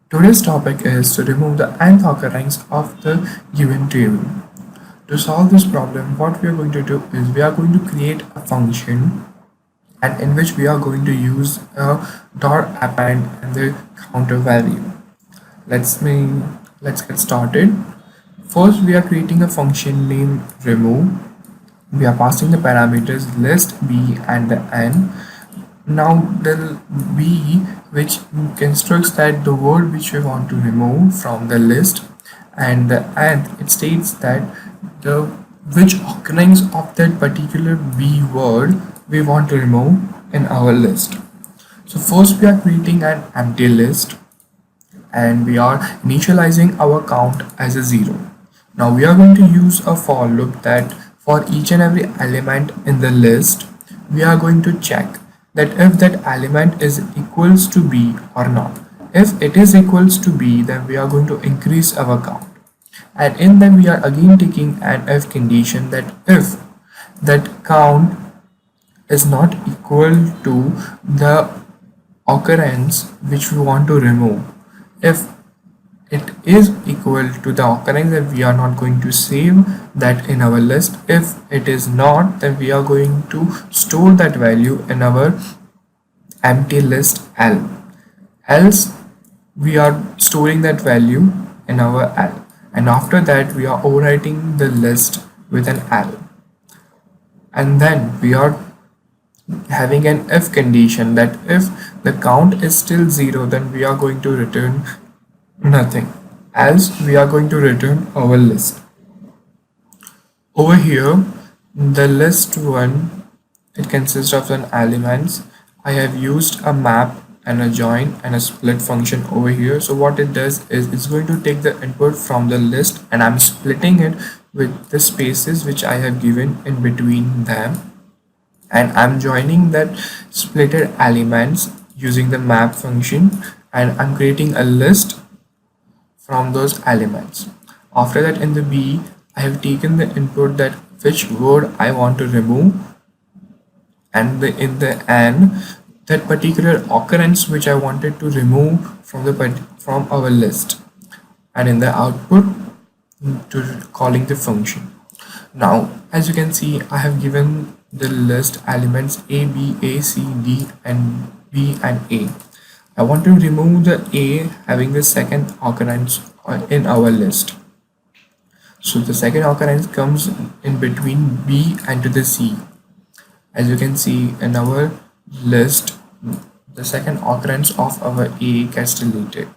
Today's topic is to remove the nth occurrence of the given table. To solve this problem, what we are going to do is we are going to create a function and in which we are going to use a dot append and the counter value. Let's get started. First, we are creating a function named remove. We are passing the parameters list b and the n. Now the b which constructs that the word which we want to remove from the list, and the n it states that the which occurrence of that particular b word we want to remove in our list. So first we are creating an empty list and we are initializing our count as a 0. Now we are going to use a for loop that for each and every element in the list we are going to check that if that element is equals to b or not. If it is equals to b, then we are going to increase our count, and in that we are again taking an if condition that if that count is not equal to the occurrence which we want to remove. If it is equal to the occurrence, then we are not going to save that in our list. If it is not, then we are going to store that value in our empty list L. Else we are storing that value in our L, and after that we are overwriting the list with an L, and then we are having an if condition that if the count is still 0, then we are going to return nothing, else we are going to return our list. Over here the list one, it consists of an elements. I have used a map and a join and a split function over here. So what it does is it's going to take the input from the list and I'm splitting it with the spaces which I have given in between them, and I'm joining that splitted elements using the map function, and I'm creating a list from those elements. After that, in the B, I have taken the input that which word I want to remove, and in the N, that particular occurrence which I wanted to remove from our list, and in the output to calling the function. Now, as you can see, I have given the list elements A, B, A, C, D, and B and A. I want to remove the A having the second occurrence in our list. So the second occurrence comes in between B and to the C. As you can see in our list, the second occurrence of our A gets deleted.